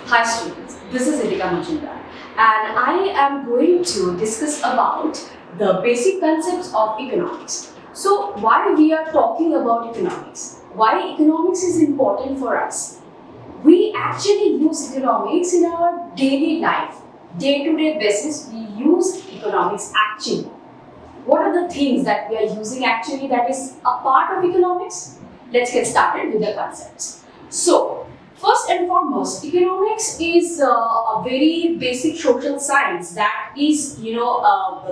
Hi students, this is Idika Majumdar and I am going to discuss about the basic concepts of economics. So why we are talking about economics? Why economics is important for us? We actually use economics in our daily life. Day-to-day basis we use economics actually. What are the things that we are using actually that is a part of economics? Let's get started with the concepts. So, first and foremost, economics is a very basic social science that is,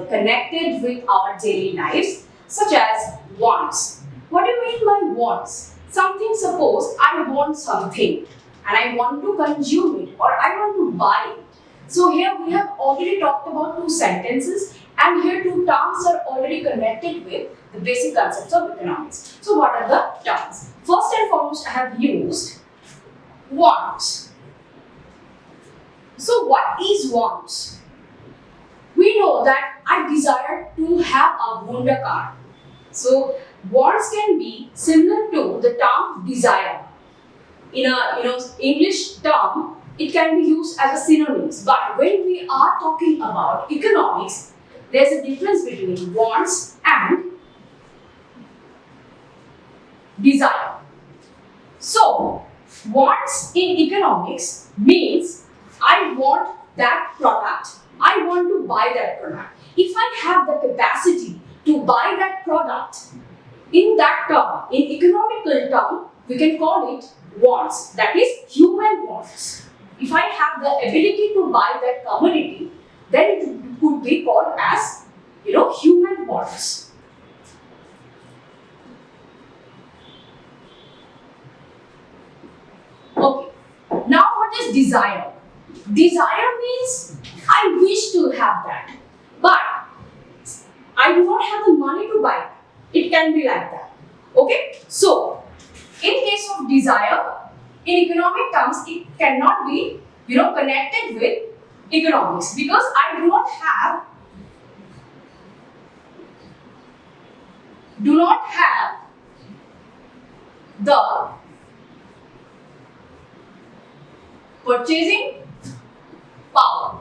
connected with our daily lives, such as wants. What do you mean by wants? Something, suppose I want something and I want to consume it or I want to buy it. So here we have already talked about two sentences and here two terms are already connected with the basic concepts of economics. So what are the terms? First and foremost, I have used wants. So what is wants? We know that I desire to have a Honda car. So wants can be similar to the term desire. In a English term, it can be used as a synonyms. But when we are talking about economics, there's a difference between wants and desire. So wants in economics means I want that product, I want to buy that product. If I have the capacity to buy that product, in that term, in economical term, we can call it wants, that is human wants. If I have the ability to buy that commodity, then it could be called as, human wants. Okay, now what is desire? Desire means I wish to have that, but I do not have the money to buy it. It can be like that. Okay, so in case of desire, in economic terms, it cannot be connected with economics because I do not have the purchasing power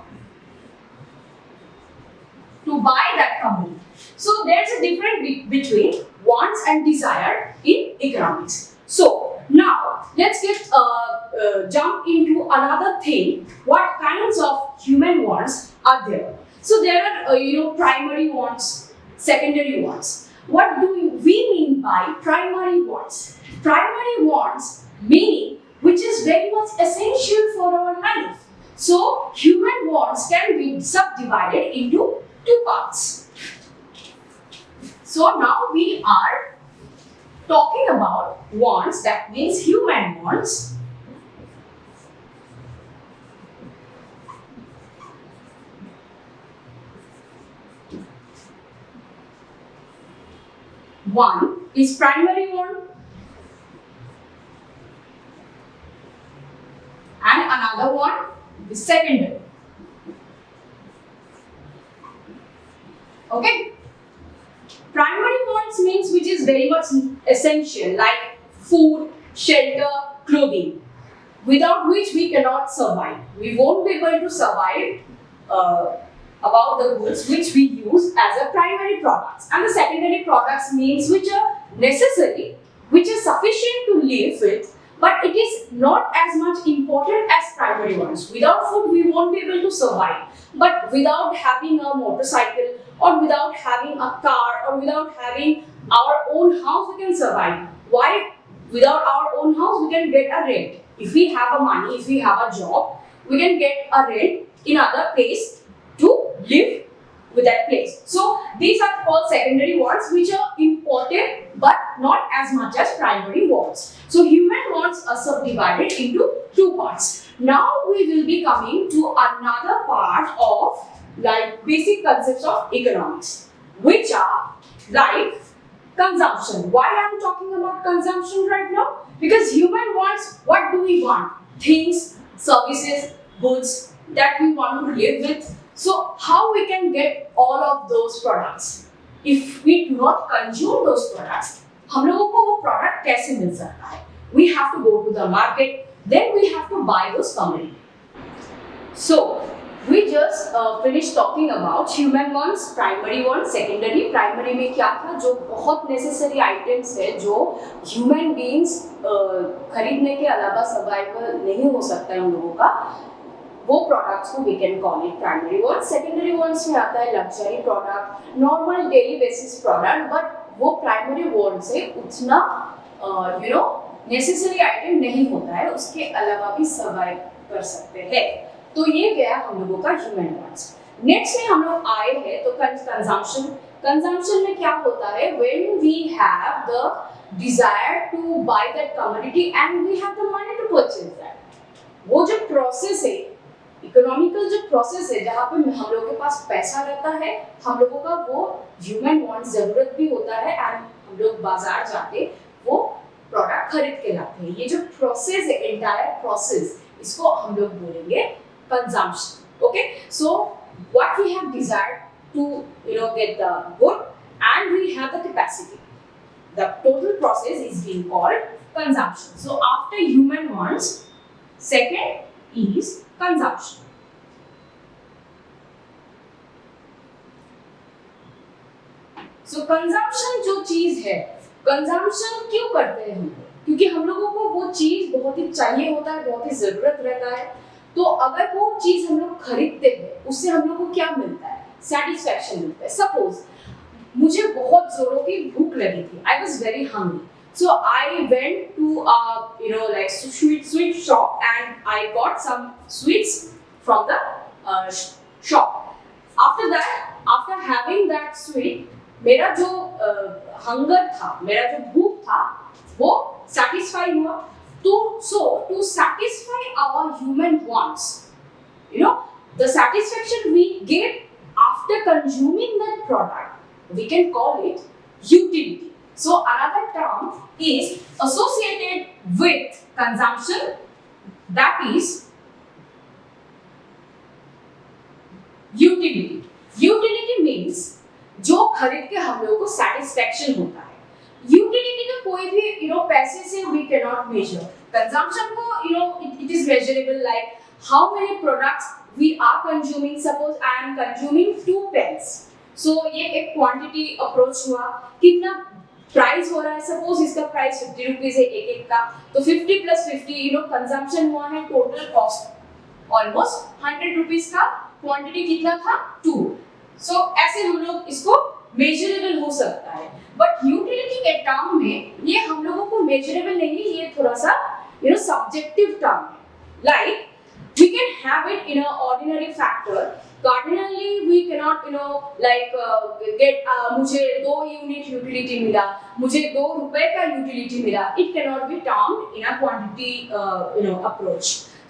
to buy that commodity. So there's a difference between wants and desire in economics. So now let's get jump into another thing. What kinds of human wants are there? So there are primary wants, secondary wants. What do we mean by primary wants? Primary wants meaning which is very much essential for our life. So human wants can be subdivided into two parts. So now we are talking about wants, that means human wants. One is primary want and another one is secondary. Okay? Primary wants means which is very much essential, like food, shelter, clothing, without which we cannot survive. We won't be able to survive about the goods which we use as a primary products. And the secondary products means which are necessary, which is sufficient to live with, but it is not as much important as primary ones. Without food, we won't be able to survive. But without having a motorcycle, or without having a car, or without having our own house, we can survive. Why? Without our own house, we can get a rent. If we have a money, if we have a job, we can get a rent in other place to live with that place. So these are called secondary wants, which are important but not as much as primary wants. So human wants are subdivided into two parts. Now we will be coming to another part of basic concepts of economics, which are like consumption. Why I am talking about consumption right now? Because human wants, what do we want? Things, services, goods that we want to live with. So how we can get all of those products? If we do not consume those products, हम लोगों को वो product कैसे मिल सकता है? We have to go to the market, then we have to buy those commodities. So we just finished talking about human wants, primary wants, secondary. Primary में क्या था, जो बहुत नेसेसरी आइटम्स है जो ह्यूमन बीइंग्स खरीदने के अलावा सर्वाइवल नहीं हो सकता है उन लोगों का, वो प्रोडक्ट्स को we can call it primary wants. Secondary wants में आता है luxury product, normal daily basis product, but वो प्राइमरी वॉन्ट से उतना नेसेसरी आइटम नहीं होता है, उसके अलावा भी सर्वाइव कर सकते हैं। तो ये गया हम लोगों का ह्यूमन वांट्स। नेक्स्ट में हम लोग आए हैं तो कंजम्पशन। कंजम्पशन में क्या होता है, when we have the desire to buy that commodity and we have the money to purchase that. वो जो प्रोसेस है, इकोनॉमिकल जो प्रोसेस है, जहाँ पे हम लोगों के पास पैसा रहता है, हम लोगों का वो ह्यूमन वांट्स जरूरत भी होता है एंड हम लोग बाजार जाके वो प्रोडक्ट खरीद के लाते हैं। ये जो प्रोसेस है, एंटायर प्रोसेस, इसको हम लोग बोलेंगे consumption. Okay, so what we have desired to get the good and we have the capacity, the total process is being called consumption. So after human wants, second is consumption. So consumption जो चीज है, consumption क्यों करते हैं हम लोग, क्योंकि हम लोगों को वो चीज बहुत ही चाहिए होता है, बहुत ही जरूरत रहता है। तो अगर वो चीज हम लोग खरीदते हैं, उससे हम लोग को क्या मिलता है, सेटिस्फैक्शन मिलता है। सपोज मुझे बहुत जोरों की भूख लगी थी, I was very hungry, so I went to like sweet shop and I got some sweets from the shop. After that, after having that sweet, मेरा जो हंगर था, मेरा जो भूख था, वो सेटिस्फाई हुआ। So to satisfy our human wants, the satisfaction we get after consuming that product, we can call it utility. So another term is associated with consumption, that is utility. Utility means जो खरीद के हम लोगों को satisfaction होता है। Utility का कोई भी पैसे से we cannot measure. Consumption को it is measurable, like how many products we are consuming. Suppose I am consuming 2 pens, so ये एक क्वांटिटी अप्रोच हुआ। कितना प्राइस हो रहा है, सपोज इसका प्राइस 50 रुपीज है एक का, तो 50 + 50 कंजम्पशन हुआ है, टोटल कॉस्ट ऑलमोस्ट 100 रुपीज का, क्वांटिटी कितना था 2। सो ऐसे हम लोग इसको मेजरेबल हो सकता है। बट यूटिलिटी के टर्म में ये हम लोगों को मेजरेबल नहीं, ये थोड़ा सा सब्जेक्टिव टर्म है। Like we can have it in a ordinary factor, cardinally we cannot get मुझे 2 यूनिट यूटिलिटी मिला, मुझे 2 रुपए का यूटिलिटी मिला। It cannot be termed in a quantity approach.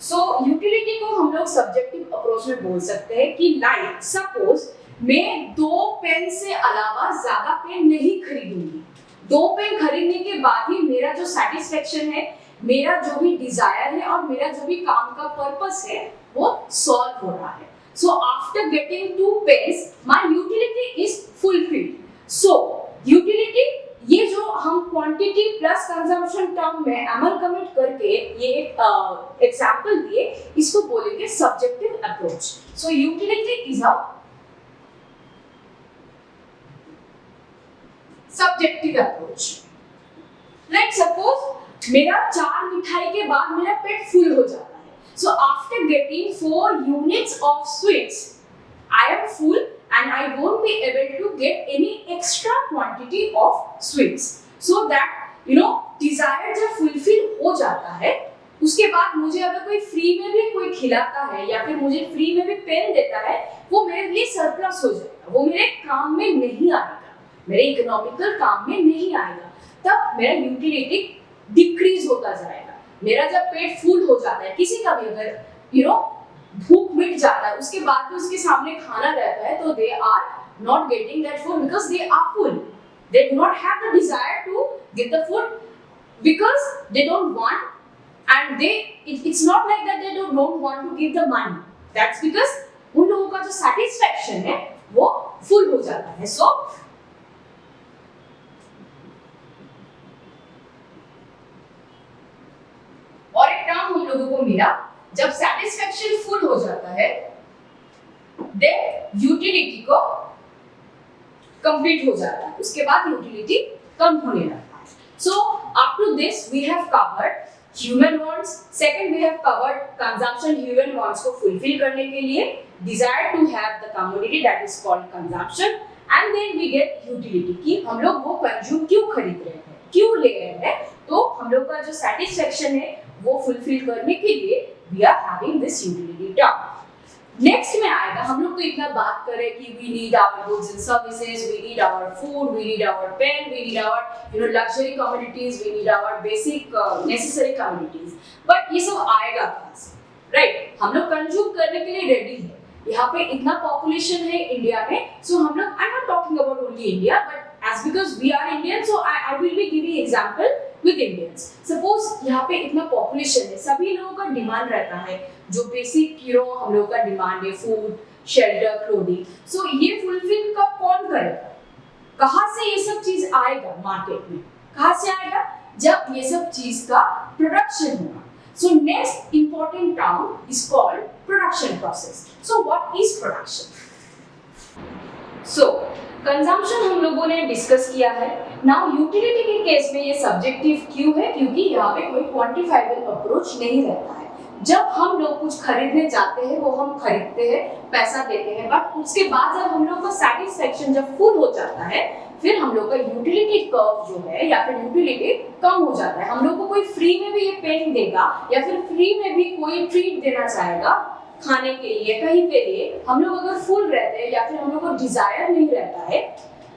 So utility को हम लोग सब्जेक्टिव अप्रोच में बोल सकते हैं कि लाइक सपोज मैं 2 पेन से अलावा ज्यादा पेन नहीं खरीदूंगी। 2 पेन खरीदने के बाद ही मेरा जो सेटिस्फेक्शन है, मेरा जो भी डिजायर है और मेरा जो भी काम का पर्पस है, वो सॉल्व हो रहा है। So after getting 2 pens my utility is fulfilled. So utility, ये जो हम क्वांटिटी प्लस कंजम्पशन टर्म में अमलगमेट करके ये एग्जांपल दिए, इसको बोलेंगे subjective approach. So utility is a subjective approach. Like suppose मेरा 4 मिठाई के बाद मेरा पेट फुल हो जाता है। So after getting 4 units of sweets, I am full and I won't be able to get any extra quantity of sweets. So that desire जब fulfill हो जाता है, उसके बाद मुझे अगर कोई फ्री में भी कोई खिलाता है या फिर मुझे फ्री में भी पेन देता है, वो मेरे लिए सरप्लस हो जाएगा, वो मेरे काम में नहीं आएगा, मेरे इकोनॉमिकल काम में नहीं आएगा। तब मेरा यूटिलिटी डिक्रीज होता जाएगा। मेरा जब पेट फुल हो जाता है, किसी का भी अगर भूख मिट जाता है, उसके बाद भी उसके सामने खाना रहता है, तो they are not getting that food because they are full. They do not have the desire to get the food because they don't want, and they it's not like that they don't want to give the money, that's because उन लोगों का जो satisfaction है वो full हो जाता है। सो और एक टर्म हम लोगों को मिला जब सेटिस्फेक्शन फुल हो जाता है देन यूटिलिटी को कंप्लीट हो जाता है, उसके बाद यूटिलिटी कम होने लगता है। So up to this we have covered human wants, second we have covered consumption human wants को फुलफिल करने के लिए, desire to have the commodity that is called consumption, and then we get utility कि हम लोग वो consume क्यों खरीद रहे हैं, क्यों ले रहे हैं, तो हम लोग का जो सेटिस्फेक्शन है वो फुलफिल करने के लिए we are having this utility term. Next में आएगा, हम लोग तो इतना बात करें कि we need our goods and services, we need our food, we need our pen, we need our luxury commodities, we need our basic necessary commodities, but ये सब आएगा कहाँ से, राइट? हम लोग कंज्यूम करने के लिए रेडी है, यहाँ पे इतना पॉपुलेशन है इंडिया में, सो हम लोग, I am not talking about only India, but as because we are Indian, so I will be giving example with Indians. Suppose यहाँ पे इतना population है, सभी लोगों का डिमांड रहता है, जो बेसिक हम लोगों का डिमांड है, फूड, शेल्टर, क्लोथिंग, सो ये फुलफिल कब कौन करेगा? कहाँ से ये सब चीज आएगा मार्केट में? कहाँ से आएगा? जब ये सब चीज का प्रोडक्शन होगा। So next important term is called production process. So what is production? So consumption हम लोगों ने डिस्कस किया है। नाउ यूटिलिटी के केस में ये सब्जेक्टिव क्यों है? क्योंकि यहाँ पे कोई क्वांटिफाइबल अप्रोच नहीं रहता है। जब हम लोग कुछ खरीदने जाते हैं वो हम खरीदते हैं, पैसा देते हैं, बट उसके बाद जब हम लोग का सेटिस्फेक्शन जब फुल हो जाता है, फिर हम लोग का यूटिलिटी कर्व जो है या फिर यूटिलिटी कम हो जाता है। हम लोग को कोई फ्री में भी ये पेन देगा या फिर फ्री में भी कोई ट्रीट देना चाहेगा खाने के लिए, कहीं के लिए, हम लोग अगर फुल रहते हैं या फिर हम लोग को डिजायर नहीं रहता है,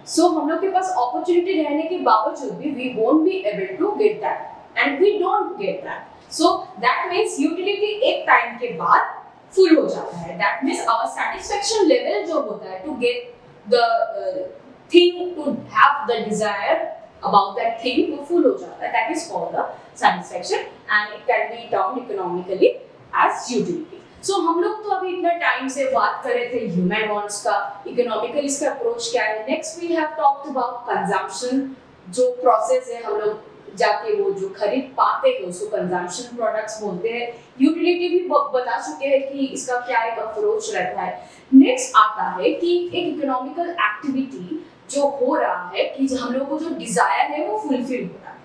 सो हम लोग के पास अपॉर्चुनिटी रहने के बावजूद भी we won't be able to get that and we don't get that. So that means utility एक टाइम के बाद फुल हो जाता है। That means our satisfaction level जो होता है to get the thing, to have the desire about that thing, वो फुल हो जाता है। That is called the satisfaction and it can be termed economically as utility. So हम लोग तो अभी इतना टाइम से बात कर रहे थे ह्यूमन वांट्स का, इकोनॉमिकल इसका अप्रोच क्या है। Next we have talked about consumption, जो प्रोसेस है, हम लोग जाके वो जो खरीद पाते हैं उसको कंजम्पशन प्रोडक्ट्स बोलते हैं। यूटिलिटी भी बता चुके हैं कि इसका क्या एक अप्रोच रहता है। नेक्स्ट आता है कि एक इकोनॉमिकल एक्टिविटी जो हो रहा है कि हम लोग को जो डिजायर है वो फुलफिल हो रहा है।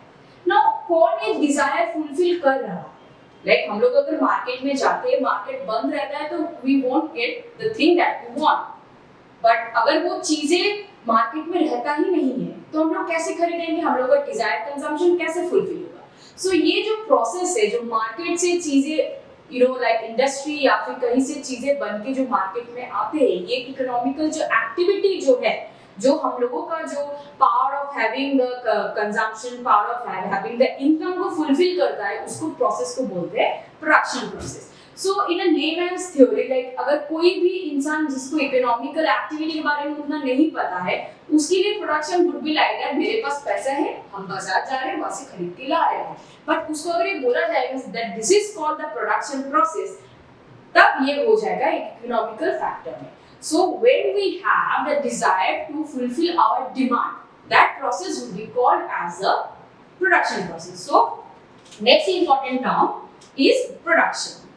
नाउ कौन ये डिजायर फुलफिल कर रहा है? लाइक हम लोग अगर मार्केट में जाते हैं, मार्केट बंद रहता है, तो we won't get the thing that we want, but अगर वो चीजें मार्केट में रहता ही नहीं है तो हम लोग कैसे खरीदेंगे? हम लोग का डिजायर कंजम्पशन कैसे फुलफिल होगा? सो ये जो प्रोसेस है, जो मार्केट से चीजें लाइक इंडस्ट्री या फिर कहीं से चीजें बन के जो मार्केट में आते हैं, ये इकोनॉमिकल जो एक्टिविटी जो है, जो हम लोगों का जो power of having the consumption, power of having the income को फुलफिल करता है, उसको प्रोसेस को बोलते हैं production process. So in a layman's theory, like अगर कोई भी इंसान जिसको इकोनॉमिकल एक्टिविटी के बारे में उतना नहीं पता है, उसके लिए production would be like that, मेरे पास पैसा है, हम बाजार जा रहे हैं, वहां से खरीद के ला रहे हैं। बट उसको अगर ये बोला जाएगा that this is called the production process, तब ये हो जाएगा इकोनॉमिकल फैक्टर में। So when we have the desire to fulfill our demand, that process will be called as a production process. So next important term is production.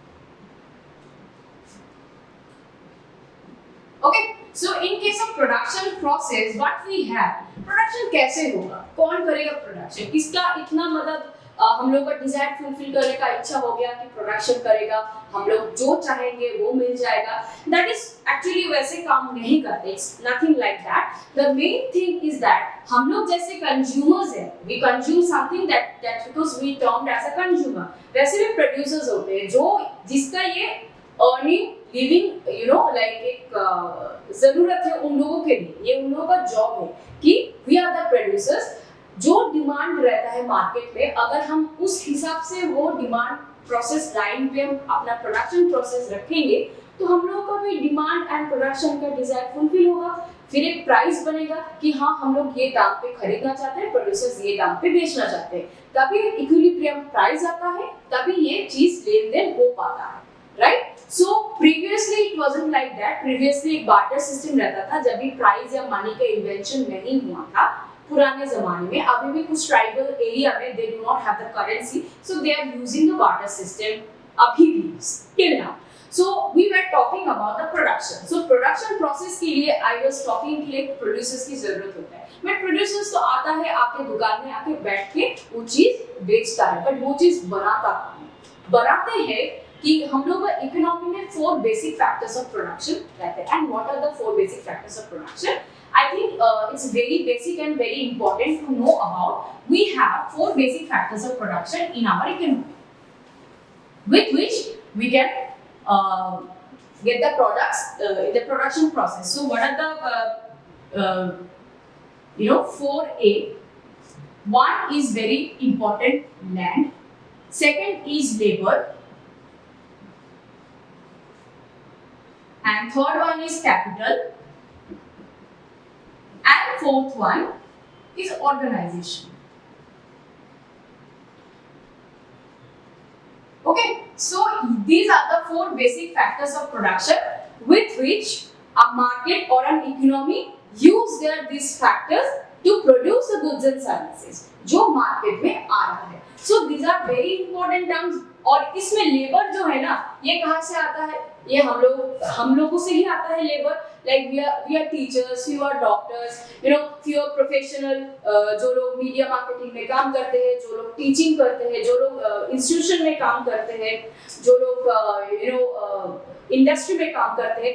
Okay, so in case of production process, what we have, production कैसे होगा? कौन करेगा production? किसका इतना मतलब हम लोग का डिजायर फुलफिल करने का इच्छा हो गया कि प्रोडक्शन करेगा, हम लोग जो चाहेंगे वो मिल जाएगा। दैट इज एक्चुअली वैसे काम नहीं करते, it's nothing like that. The main thing is that हम लोग जैसे कंज्यूमर्स हैं, we consume something that because we termed as a consumer, वैसे भी प्रोड्यूसर्स होते हैं जो जिसका ये अर्निंग लिविंग लाइक एक जरूरत है उन लोगों के लिए, ये उन लोगों का जॉब है कि वी आर द प्रोड्यूसर्स। जो डिमांड रहता है मार्केट में, अगर हम उस हिसाब से वो डिमांड प्रोसेस लाइन पे हम अपना प्रोडक्शन प्रोसेस रखेंगे, तो हम लोगों का भी डिमांड एंड प्रोडक्शन का डिजायर फुलफिल होगा। फिर एक प्राइस बनेगा कि हाँ हम लोग ये दाम पे खरीदना चाहते हैं, प्रोड्यूसर्स ये दाम पे बेचना चाहते हैं, तभी इक्विलिब्रियम प्राइस आता है, तभी ये चीज लेन देन हो पाता है, right? So previously it wasn't like that. Previously एक बार्टर सिस्टम रहता था, जब भी प्राइस या मनी का इन्वेंशन नहीं हुआ था पुराने जमाने में। अभी भी कुछ ट्राइबल एरिया में they do not have the currency, so they are using the barter system अभी भी till now. So we were talking about the production. So production process के लिए I was talking कि एक producers की जरूरत होता है. बट producers तो आता है आपके दुकान में आके बैठ के वो चीज बेचता है, बट वो चीज बनाते हैं कि हम लोग इकोनॉमी में 4 बेसिक फैक्टर्स ऑफ प्रोडक्शन रहते हैं. And what are the 4 basic factors of production? I think it's very basic and very important to know about. We have 4 basic factors of production in our economy, with which we can get the products in the production process. So what are the 4A? One is very important, land. Second is labor. And third one is capital. And fourth one is organization. Okay, so these are the 4 basic factors of production with which a market or an economy use these factors to produce the goods and services जो market में आ रहा है. So these are very important terms. और इसमें labour जो है ना, ये कहाँ से आता है? ये हम लोगों से ही आता है labour. Like we are teachers, few are doctors, few are professional, जो लोग मीडिया मार्केटिंग में काम करते हैं, जो लोग टीचिंग करते हैं, जो लोग इंस्टीट्यूशन में काम करते हैं, जो लोग इंडस्ट्री में काम करते हैं.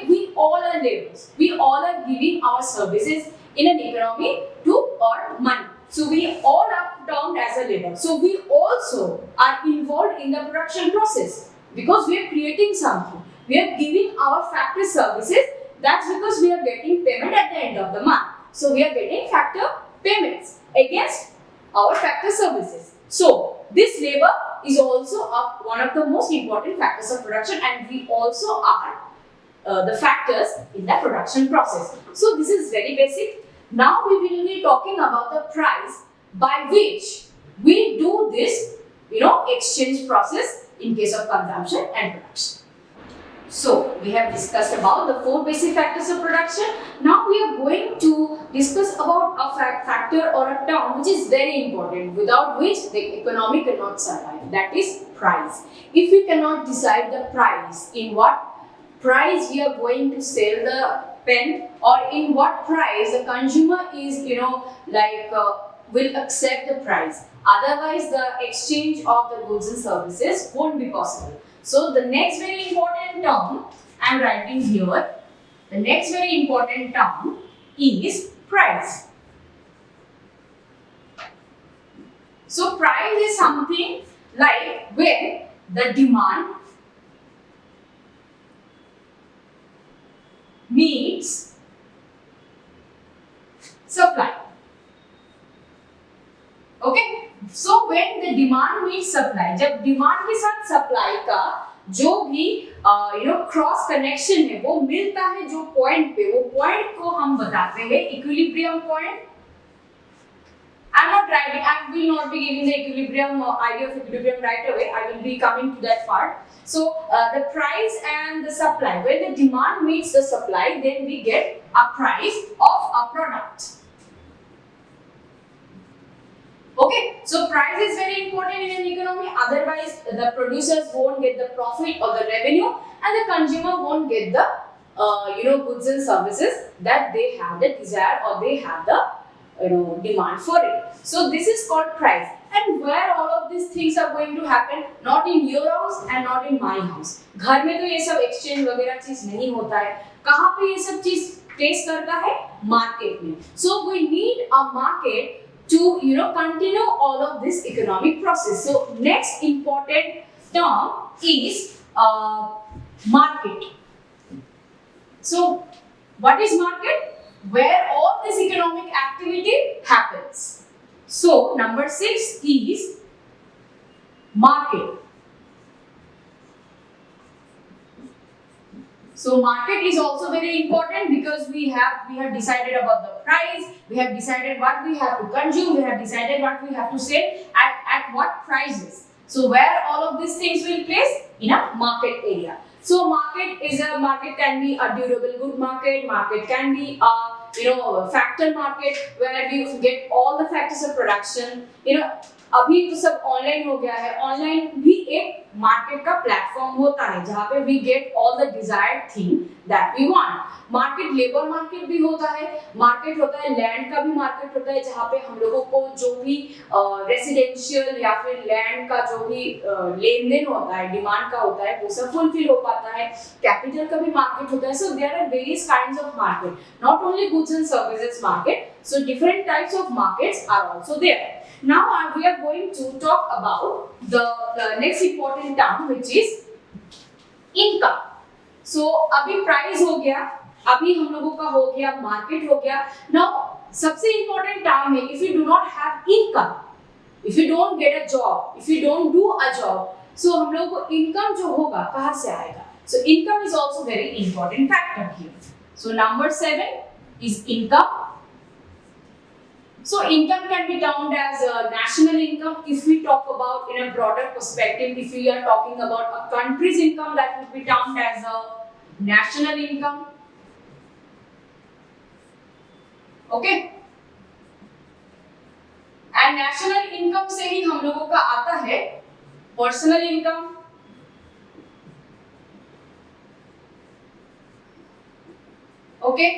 We all are laborers. We all are giving our services in an economy to earn money. So we all are termed as a labor. So we also are involved in the production process because we are creating something. We are giving our factory services. That's because we are getting payment at the end of the month. So we are getting factor payments against our factor services. So this labor is also one of the most important factors of production, and we also are the factors in the production process. So this is very basic. Now we will be talking about the price by which we do this, exchange process in case of consumption and production. So we have discussed about the 4 basic factors of production. Now we are going to discuss about a factor or a term which is very important, without which the economy cannot survive. That is price. If we cannot decide the price, in what price we are going to sell the pen, or in what price the consumer is, will accept the price. Otherwise, the exchange of the goods and services won't be possible. So the next very important term I am writing here. The next very important term is price. So price is something like when the demand meets supply. Okay, so when the demand meets supply, जब demand के साथ supply का जो भी cross connection है वो मिलता है जो पॉइंट पे, वो पॉइंट को हम बताते हैं equilibrium point. I will not be giving the equilibrium idea of equilibrium right away. I will be coming to that part. So the price and the supply. When the demand meets the supply, then we get a price of a product. Okay, so price is very important in an economy. Otherwise, the producers won't get the profit or the revenue, and the consumer won't get the goods and services that they have the desire or they have the demand for it. So this is called price. And where all of these things are going to happen? Not in your house and not in my house. घर में तो ये सब exchange वगैरह चीज नहीं होता है. कहाँ पे ये सब चीज टेस्ट करता है? मार्केट में. So we need a market to continue all of this economic process. So next important term is market. So what is market? Where all this economic activity happens. So number 6 is market. So market is also very important because we have decided about the price, we have decided what we have to consume, we have decided what we have to sell at what prices. So where all of these things will place? In a market area. So market can be a durable good market. Market can be a factor market where we get all the factors of production. अभी तो सब online हो गया है, online भी एक market का platform होता है जहाँ पे we get all the desired thing that we want. Market labour market भी होता है, मार्केट होता है लैंड का भी मार्केट होता है जहाँ पे हम लोगों को जो भी रेसिडेंशियल या फिर लैंड का जो भी लेन देन होता है, डिमांड का होता है, वो सब फुलफिल हो पाता है। कैपिटल का भी मार्केट होता है। So there are various kinds of market, not only goods and services market, so different types of markets are also there. Now we are going to talk about the next important term which is income. So अभी price हो गया, अभी हम लोगों का हो गया, market हो गया। Now सबसे important term है, if you do not have income, if you don't get a job, if you don't do a job, so हम लोगों को income जो होगा कहाँ से आएगा? So income is also very important factor here. So number 7 is income. So income can be termed as national income if we talk about in a broader perspective. If we are talking about a country's income, that would be termed as a national income. Okay. And national income से ही हम लोगों का आता है personal income. Okay.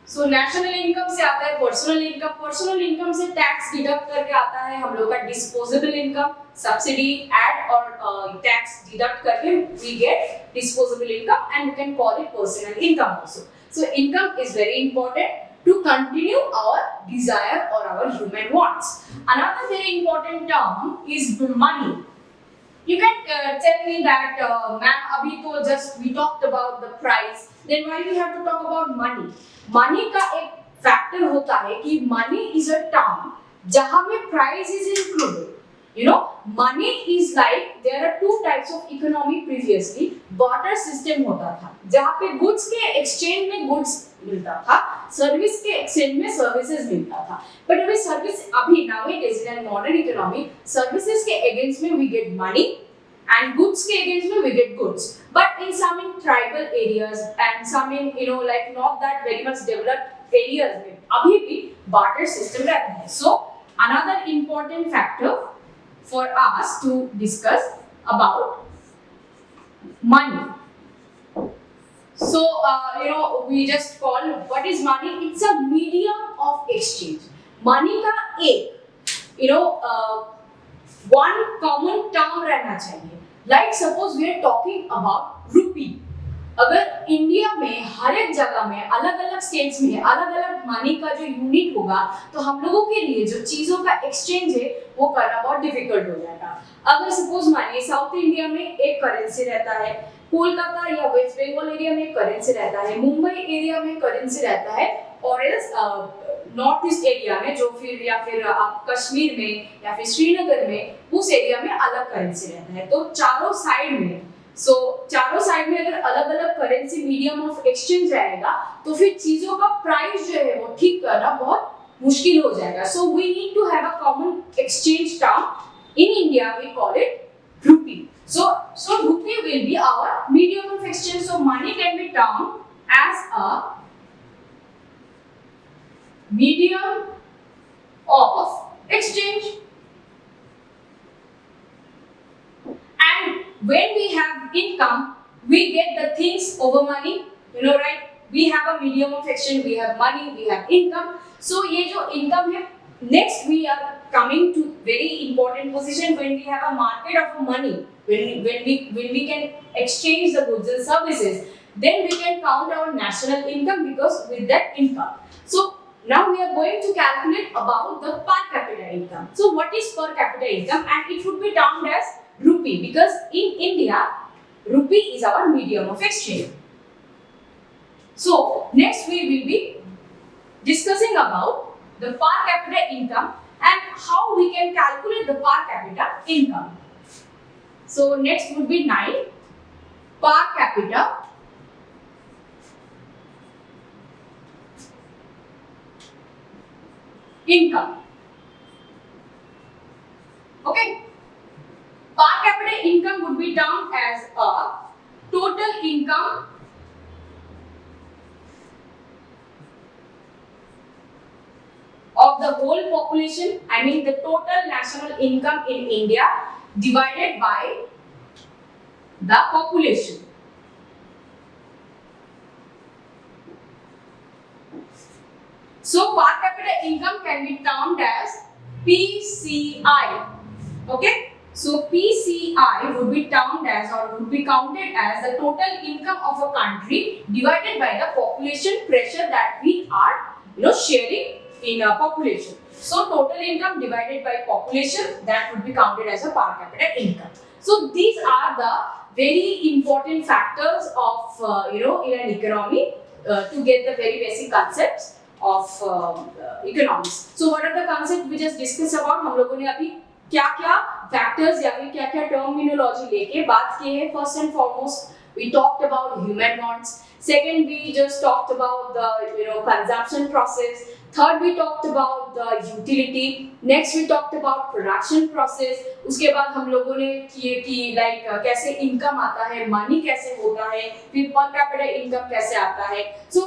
So national income से आता है personal income, personal income से टैक्स डिडक्ट करके आता है हम लोग का डिस्पोजेबल इनकम, सब्सिडी ऐड और टैक्स डिडक्ट करके we get disposable income and we can call it personal income also. So income is very important to continue our desire or our human wants. Another very important term is money. You can tell me that ma'am abhi to just we talked about the price, then why we have to talk about money? Money का एक factor होता है कि money is a term जहाँ में price is included. You know, money is like there are two types of economy previously. Barter system होता था जहाँ पे goods के exchange में goods मिलता था, service के exchange में services मिलता था. But अभी service अभी nowadays in a modern economy services के against में we get money and goods के against में we get goods. But in some in tribal areas and some in like not that very much developed areas में अभी भी barter system रहता है. So another important factor for us to discuss about money. So we just call what is money? It's a medium of exchange. Money का एक one common term रहना चाहिए. Like suppose we are talking about rupee. अगर India में हर एक जगह में अलग अलग स्टेट्स में अलग अलग मनी का जो यूनिट होगा तो हम लोगों के लिए जो चीजों का एक्सचेंज है वो करना बहुत डिफिकल्ट हो जाएगा। अगर सपोज मानिए साउथ इंडिया में एक करेंसी रहता है, कोलकाता या वेस्ट बंगाल एरिया में करेंसी रहता है, मुंबई एरिया में करेंसी रहता है, और एल्स नॉर्थ ईस्ट एरिया में जो फिर या फिर आप कश्मीर में या फिर श्रीनगर में उस एरिया में अलग करेंसी रहता है। तो चारों साइड में चारों साइड में अगर अलग अलग करेंसी मीडियम ऑफ एक्सचेंज रहेगा तो फिर चीजों का प्राइस जो है वो ठीक करना बहुत मुश्किल हो जाएगा। So we need to have a common exchange term. In India we call it rupee. So rupee will be our medium of exchange. So money can be termed as a medium of exchange. And when we have income, we get the things over money. Right? We have a medium of exchange. We have money. We have income. So ये जो income है, next we are coming to very important position when we have a market of money. When we can exchange the goods and services, then we can count our national income because with that income. So now we are going to calculate about the per capita income. So what is per capita income? And it would be termed as rupee because in India, rupee is our medium of exchange. So next we will be discussing about the per capita income and how we can calculate the per capita income. So next would be 9, per capita income. Okay. Per capita income would be termed as a total income of the whole population, I mean the total national income in India divided by the population. So per capita income can be termed as PCI. Okay. So PCI would be termed as or would be counted as the total income of a country divided by the population pressure that we are sharing in a population. So total income divided by population, that would be counted as a per capita income. So these are the very important factors of in an economy to get the very basic concepts of economics. So what are the concepts we just discussed about? हम लोगों ने अभी क्या-क्या factors या फिर क्या-क्या terminology लेके बात की है. First and foremost, we talked about human wants. Second, we just talked about the consumption process. Third, we talked about the utility. Next, we talked about production process. उसके बाद हम लोगों ने किए कि like कैसे income आता है, money कैसे होता है, फिर per capita income कैसे आता है. So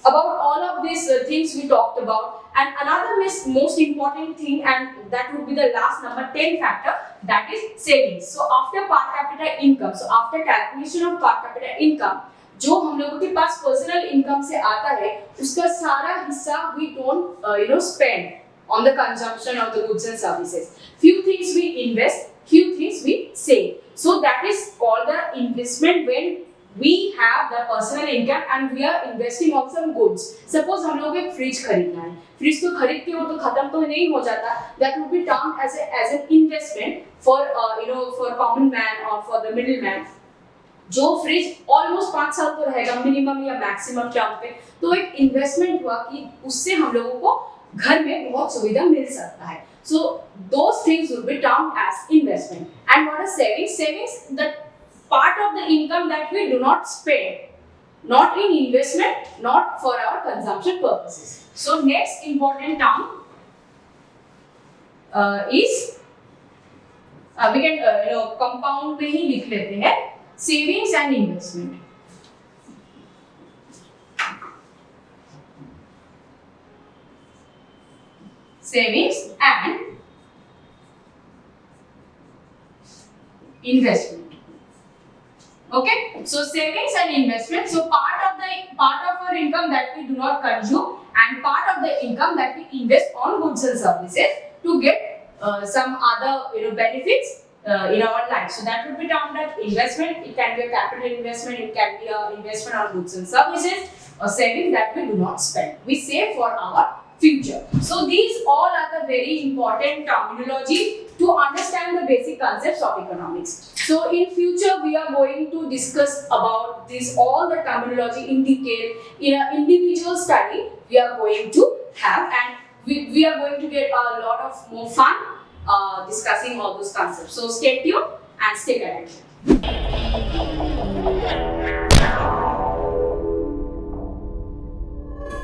about all of these things we talked about, and another most important thing, and that would be the last number 10 factor, that is savings. So after per capita income, so after calculation of per capita income, जो हम लोगों के पास personal income से आता है उसका सारा हिस्सा we don't spend on the consumption of the goods and services. Few things we invest, few things we save. So that is called the investment when we have the personal income and we are investing on some goods. Suppose हम लोग एक fridge खरीदना है, fridge तो खरीद के वो तो खत्म तो नहीं हो जाता. That would be termed as an investment for for common man or for the middleman. जो फ्रिज ऑलमोस्ट 5 साल तो रहेगा मिनिमम या मैक्सिमम टर्म पे, तो एक इन्वेस्टमेंट हुआ कि उससे हम लोगों को घर में बहुत सुविधा मिल सकता है. So those things will be termed as investment. And what is savings? Savings, the part of the income that we do not spend, not in investment, not for our consumption purposes. So next important term is we can compound में ही लिख लेते हैं, savings and investment. Savings and investment. Okay, so savings and investment. So part of our income that we do not consume and part of the income that we invest on goods and services to get some other benefits in our life. So that would be termed as investment. It can be a capital investment, it can be an investment on goods and services, or saving that we do not spend. We save for our future. So these all are the very important terminology to understand the basic concepts of economics. So in future we are going to discuss about this all the terminology in detail in an individual study we are going to have, and we are going to get a lot of more fun discussing all those concepts. So stay tuned and stay connected.